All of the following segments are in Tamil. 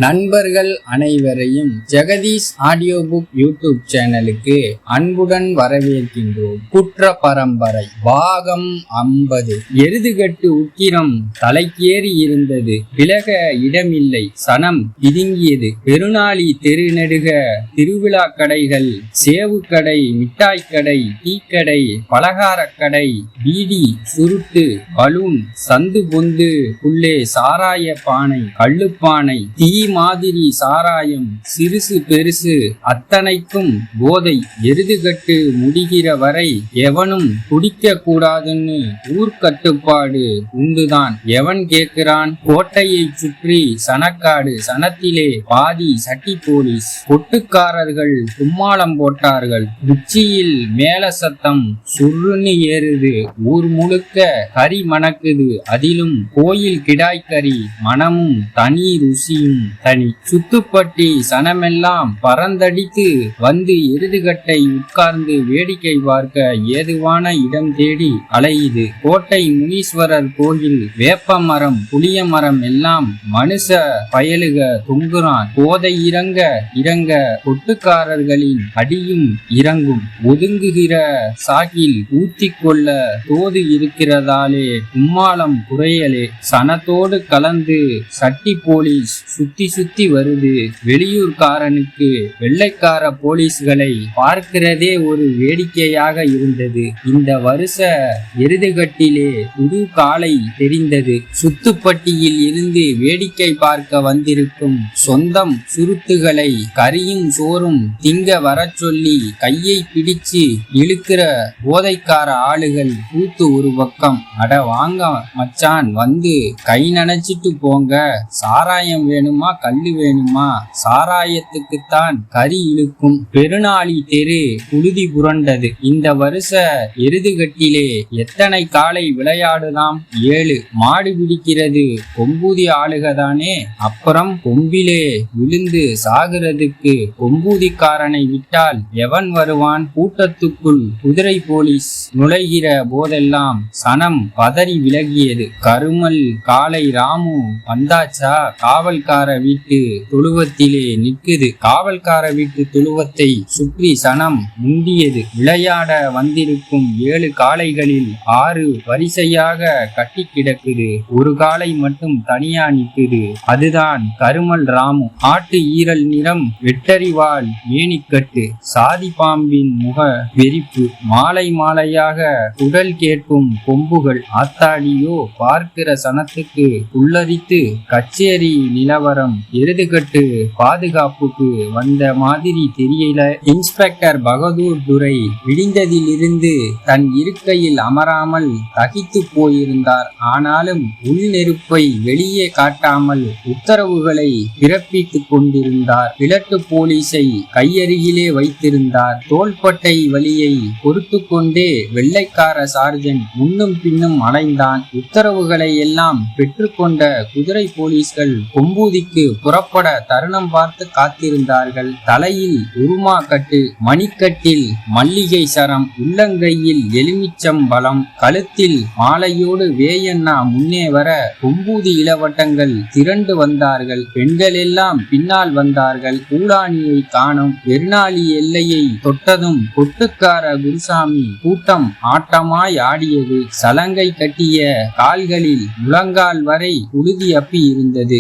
நண்பர்கள் அனைவரையும் ஜெகதீஷ் ஆடியோ புக் யூடியூப் சேனலுக்கு அன்புடன் வரவேற்கின்றோம். குற்ற பரம்பரை பாகம் 50. எருதுகட்டு உக்கிரம் தலைக்கேறி இருந்தது. விலக இடமில்லை. சனம் பிதுங்கியது. பெருநாளி தெரு நெடுக திருவிழா கடைகள், சேவுக்கடை, மிட்டாய்க்கடை, டீக்கடை, பலகாரக்கடை, பீடி, சுருட்டு, பலூன், சந்து பொந்து உள்ளே சாராய பானை, கள்ளுப்பானை, தீ மாதிரி சாராயம், சிறுசு பெருசு அத்தனைக்கும் போதை. எருதுகட்டு முடிகிற வரை எவனும் குடிக்க கூடாதுன்னு ஊர்க்கட்டுப்பாடு உண்டுதான். எவன் கேட்கிறான்? கோட்டையை சுற்றி சனக்காடு. சனத்திலே பாதி சட்டி போலீஸ். பொட்டுக்காரர்கள் கும்மாளம் போட்டார்கள். உச்சியில் மேல சத்தம் சுருன்னு ஏறுது. ஊர் முழுக்க கறி மணக்குது. அதிலும் கோயில் கிடாய்கறி மனமும் தனி ருசியும் தனி. சுத்துப்பட்டி சனமெல்லாம் பறந்தடித்து வந்து எருதுகட்டை உட்கார்ந்து வேடிக்கை பார்க்க ஏதுவான இடம் தேடி அலையுது. கோட்டை முனீஸ்வரர் கோயில், வேப்ப மரம், புளிய மரம் எல்லாம் மனுஷ பயலுக தொங்குறான். போதை இறங்க இறங்க கொட்டுக்காரர்களின் அடியும் இறங்கும். ஒதுங்குகிற சாகில் ஊத்திக்கொள்ள தோது இருக்கிறதாலே கும்மாளம் குறையலே. சனத்தோடு கலந்து சட்டி போலீஸ் சுத்தி சுத்தி வருது. வெளியூர்காரனுக்கு வெள்ளைக்கார போலீஸ்களை பார்க்கிறதே ஒரு வேடிக்கையாக இருந்தது. இந்த வருஷ எருதுகட்டிலே புது காலை தெரிந்தது. சுத்துப்பட்டியில் இருந்து வேடிக்கை பார்க்க வந்திருக்கும் சொந்தம் சுருத்துகளை கறியும் சோறும் திங்க வரச் சொல்லி கையை பிடிச்சு இழுக்கிற போதைக்கார ஆளுகள் கூத்து ஒரு பக்கம். அட வாங்க மச்சான், வந்து கை நனைச்சிட்டு போங்க. சாராயம் வேணுமா கல்லு வேணுமா? சாராயத்துக்குத்தான் கறி இழுக்கும். பெருநாளி தெரு புழுதி புரண்டது. இந்த வருஷ எருதுகட்டிலே எத்தனை காலை விளையாடுதாம்? 7. மாடு பிடிக்கிறது கொம்பூதி ஆளுகதானே. அப்புறம் கொம்பிலே விழுந்து சாகிறதுக்கு கொம்பூதிக்காரனை விட்டால் எவன் வருவான்? கூட்டத்துக்குள் குதிரை போலீஸ் நுழைகிற போதெல்லாம் சனம் பதறி விலகியது. கருமல் காலை ராமு வந்தாச்சா? காவல்கார வீட்டு தொழுவத்திலே நிற்குது. காவல்கார வீட்டு தொழுவத்தை சுற்றி சனம் முண்டியது. விளையாட வந்திருக்கும் 7 காளைகளில் 6 வரிசையாக கட்டி கிடக்குது. ஒரு காளை மட்டும் தனியா நிற்குது. அதுதான் கருமல் ராமு. ஆட்டு ஈரல் நிறம், வெட்டறிவாள் மேனிக்கட்டு, சாதி பாம்பின் முக வெறிப்பு, மாலை மாலையாக உடல் கேட்கும் கொம்புகள். ஆத்தாடியோ, பார்க்கிற சனத்துக்கு உள்ளரித்து கச்சேரி நிலவரம். எருதுகட்டு பாதுகாப்புக்கு வந்த மாதிரி தெரியல. இன்ஸ்பெக்டர் பகதூர் துரை விடிந்ததிலிருந்து தன் இருக்கையில் அமராமல் தகித்து போயிருந்தார். ஆனாலும் உள் நெருப்பை வெளியே காட்டாமல் உத்தரவுகளை பிறப்பித்துக் கொண்டிருந்தார். கிழட்டு போலீஸை கையருகிலே வைத்திருந்தார். தோள்பட்டை வலியை பொறுத்து கொண்டே வெள்ளைக்கார சார்ஜென்ட் முன்னும் பின்னும் அலைந்தான். உத்தரவுகளை எல்லாம் பெற்றுக்கொண்ட குதிரை போலீஸ்கள் கொம்பூதிக்கு புறப்பட தருணம் பார்த்து காத்திருந்தார்கள். தலையில் உருமா கட்டு, மணிக்கட்டில் மல்லிகை சரம், உள்ளங்கையில் எலுமிச்சம்பழம், கழுத்தில் மாலையோடு வேயண்ணா முன்னே வர கொம்பூதி இளவட்டங்கள் திரண்டு வந்தார்கள். பெண்கள் எல்லாம் பின்னால் வந்தார்கள். கூடானியை காணும். வெறுநாளி எல்லையை தொட்டதும் கொட்டுக்கார குருசாமி கூட்டம் ஆட்டமாய் ஆடியது. சலங்கை கட்டிய கால்களில் முழங்கால் வரை புழுதி அப்பி இருந்தது.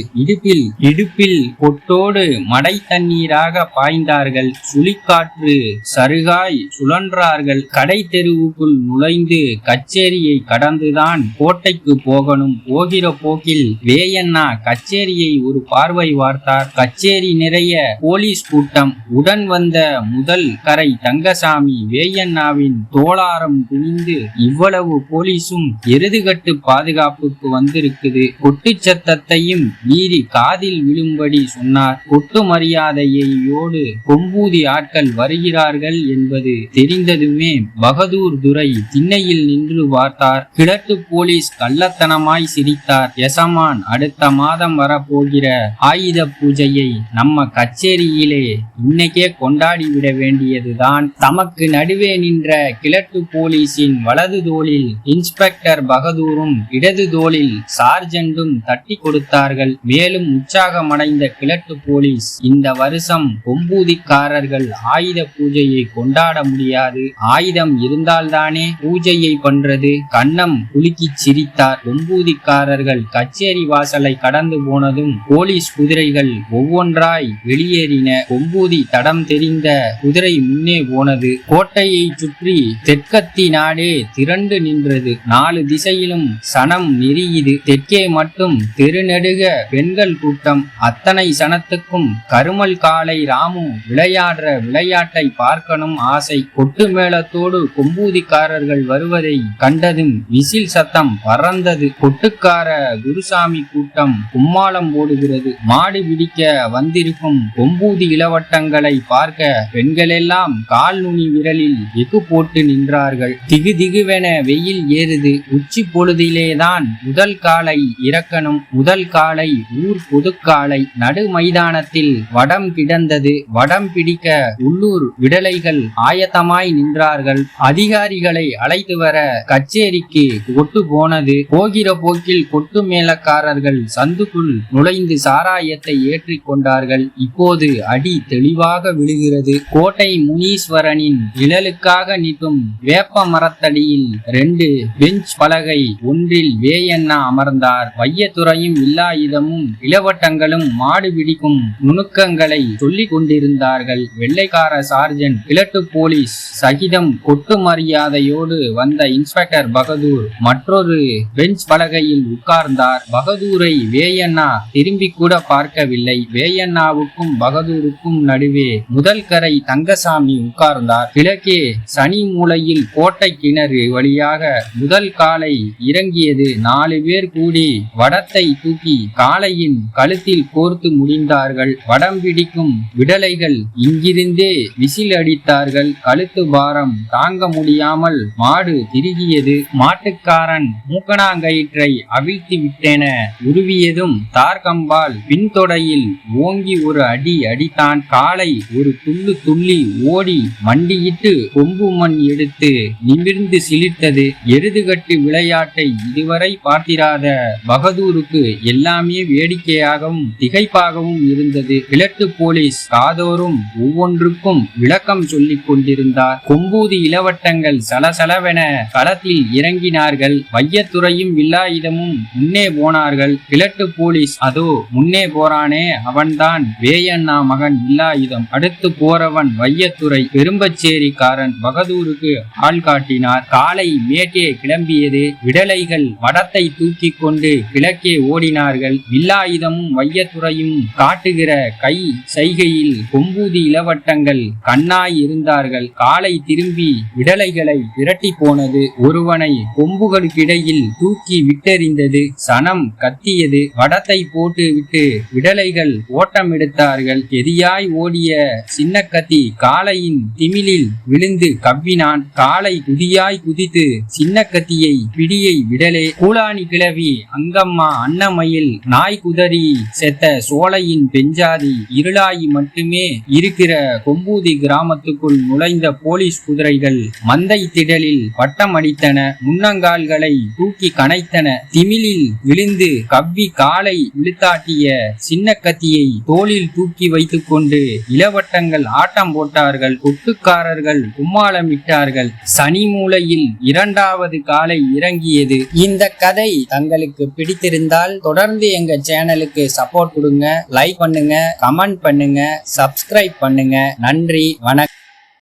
இடுப்பில் பொட்டோடு மடை தண்ணீராக பாய்ந்தார்கள். சுழிக்காற்று சருகாய் சுழன்றார்கள். கடை தெருவுக்குள் நுழைந்து கச்சேரியை கடந்துதான் கோட்டைக்கு போகணும். போகிற போக்கில் வேயண்ணா கச்சேரியை ஒரு பார்வை பார்த்தார். கச்சேரி நிறைய போலீஸ் கூட்டம். உடன் வந்த முதல் கரை தங்கசாமி வேயண்ணாவின் தோளாரம் குனிந்து, இவ்வளவு போலீஸும் எருதுகட்டு பாதுகாப்புக்கு வந்திருக்குது. கொட்டு சத்தத்தையும் மீறி காதில் விழும்படி சொன்னார். கொட்டு மரியாதையோடு கொம்பூதி ஆட்கள் வருகிறார்கள் என்பது தெரிந்ததுமே பகதூர் துரை திண்ணையில் நின்று பார்த்தார். கிழட்டு போலீஸ் கள்ளத்தனமாய் சிரித்தார். எசமான், அடுத்த மாதம் வரப்போகிற ஆயுத பூஜையை நம்ம கச்சேரியிலே இன்னைக்கே கொண்டாடிவிட வேண்டியதுதான். தமக்கு நடுவே நின்ற கிழட்டு போலீஸின் வலது தோளில் இன்ஸ்பெக்டர் பகதூரும் இடது தோளில் சார்ஜென்டும் தட்டி கொடுத்தார்கள். மேலும் உற்சாக உற்சாகமடைந்த கிழட்டு போலீஸ், இந்த வருஷம் கொம்பூதிக்காரர்கள் ஆயுத பூஜையை கொண்டாட முடியாது, ஆயுதம் இருந்தால்தானே பூஜையை பண்றது. கன்னம் குலுக்கி சிரித்தார். கொம்பூதிக்காரர்கள் கச்சேரி வாசலை கடந்து போனதும் போலீஸ் குதிரைகள் ஒவ்வொன்றாய் வெளியேறின. கொம்பூதி தடம் தெரிந்த குதிரை முன்னே போனது. கோட்டையை சுற்றி தெற்கத்தி நாடே திரண்டு நின்றது. 4 திசையிலும் சனம் நெறியுது. தெற்கே மட்டும் தெருநெடுக பெண்கள் கூட்டம். அத்தனை சனத்துக்கும் கருமல் காலை ராமு விளையாடுற விளையாட்டை பார்க்கணும் ஆசை. கொட்டு மேளத்தோடு கொம்பூதிக்காரர்கள் வருவதை கண்டதும் விசில் சத்தம் பறந்தது. கொட்டுக்கார குருசாமி கூட்டம் கும்மாளம் போடுகிறது. மாடு பிடிக்க வந்திருக்கும் கொம்பூதி இளவட்டங்களை பார்க்க பெண்களெல்லாம் கால் நுனி விரலில் எக்கு போட்டு நின்றார்கள். திகு திகுவென வெயில் ஏறுது. உச்சி பொழுதிலேதான் முதல் காலை இறக்கணும். முதல் காலை ஊர் பொதுக்காலை. நடு மைதானத்தில் வடம் கிடந்தது. வடம் பிடிக்க உள்ளூர் விடலைகள் ஆயத்தமாய் நின்றார்கள். அதிகாரிகளை அழைத்து வர கச்சேரிக்கு கொட்டு போனது. போகிற போக்கில் கொட்டு மேளக்காரர்கள் சந்துக்குள் நுழைந்து சாராயத்தை ஏற்றிக் கொண்டார்கள். இப்போது அடி தெளிவாக விழுகிறது. கோட்டை முனீஸ்வரனின் நிழலுக்காக நிற்கும் வேப்ப மரத்தடியில் 2 பெஞ்ச் பலகை. ஒன்றில் வேயண்ணா அமர்ந்தார். வையத்துறையும் வில்லாயுதமும் இளவட்டங்களும் மாடு பிடிக்கும் நுணுக்கங்களை சொல்லிக் கொண்டிருந்தார்கள். வெள்ளைக்கார சார்ஜென்ட் கிழட்டு போலீஸ் சகிதம் கொட்டு மரியாதையோடு வந்த இன்ஸ்பெக்டர் பகதூர் மற்றொரு பெஞ்ச் பலகையில் உட்கார்ந்தார். பகதூரை வேயண்ணா திரும்பி கூட பார்க்கவில்லை. வேயண்ணாவுக்கும் பகதூருக்கும் நடுவே முதல் கரை தங்கசாமி உட்கார்ந்தார். கிழக்கே சனி மூலையில் கோட்டை கிணறு வழியாக முதல் காலை இறங்கியது. 4 பேர் கூடி வடத்தை தூக்கி காளையின் கழுத்தில் கோர்த்து முடிந்தார்கள். வடம் பிடிக்கும் விடலைகள் இங்கிருந்தே விசில் அடித்தார்கள். கழுத்து பாரம் தாங்க முடியாமல் மாடு திருகியது. மாட்டுக்காரன் மூக்கணாங்கயிற்றை அவிழ்த்து விட்டென உருவியதும் தார்கம்பால் பின்தொடையில் ஓங்கி ஒரு அடி அடித்தான். காளை ஒரு துள்ளு துள்ளி ஓடி மண்டியிட்டு கொம்பு மண் எடுத்து நிமிர்ந்து சிலிர்த்தது. எருதுகட்டு விளையாட்டை இதுவரை பார்த்திராத பகதூருக்கு எல்லாமே வேடிக்கையாகவும் திகைப்பாகவும் இருந்தது. கிழட்டு போலீஸ் காதோறும் ஒவ்வொன்றுக்கும் விளக்கம் சொல்லிக் கொண்டிருந்தார். கொம்பூதி இளவட்டங்கள் சலசலவென களத்தில் இறங்கினார்கள். வையத்துறையும் வில்லாயுதமும் முன்னே போனார்கள். கிழட்டு போலீஸ் அதோ முன்னே போறானே, அவன்தான் வேயண்ணா மகன் வில்லாயுதம். அடுத்து போறவன் வையத்துறை. பெரும்பச்சேரிக்காரன் பகதூருக்கு ஆள் காட்டினார். காலை மேற்கே கிளம்பியது. விடலைகள் வடத்தை தூக்கி கொண்டு கிழக்கே ஓடினார்கள். வில்லாயுதமும் வையத்துறையும் காட்டுகிற கை சைகையில் கொம்பூதி இளவட்டங்கள் கண்ணாய் இருந்தார்கள். காலை திரும்பி விடலைகளை விரட்டி போனது. ஒருவனை கொம்புகளுக்கிடையில் தூக்கி விட்டெறிந்தது. சனம் கத்தியது. வடத்தை போட்டு விட்டு விடலைகள் ஓட்டம் எடுத்தார்கள். எதியாய் ஓடிய சின்ன கத்தி காளையின் திமிலில் விழுந்து கவ்வினான். காளை குதியாய் குதித்து சின்ன கத்தியை பிடியை விடலே. கூலானி கிழவி அங்கம்மா அன்னமயில் நாய் குதறி செத்த சோலையின் பெஞ்சாதி இருளாயி மட்டுமே இருக்கிற கொம்பூதி கிராமத்துக்குள் நுழைந்த போலீஸ் குதிரைகள் மந்தை திடலில் வட்டம் அடித்தன. முன்னங்கால்களை தூக்கி கனைத்தன. திமிலில் விழுந்து கவ்வி காலை விழுத்தாட்டிய சின்ன கத்தியை தோளில் தூக்கி வைத்துக் கொண்டு இளவட்டங்கள் ஆட்டம் போட்டார்கள். கொட்டுக்காரர்கள் கும்மாளமிட்டார்கள். சனி மூலையில் 2வது காலை இறங்கியது. இந்த கதை தங்களுக்கு பிடித்திருந்தால் தொடர்ந்து எங்க சேனலுக்கு சப்போர்ட் கொடுங்க. லைக் பண்ணுங்க, கமெண்ட் பண்ணுங்க, சப்ஸ்கிரைப் பண்ணுங்க. நன்றி, வணக்கம்.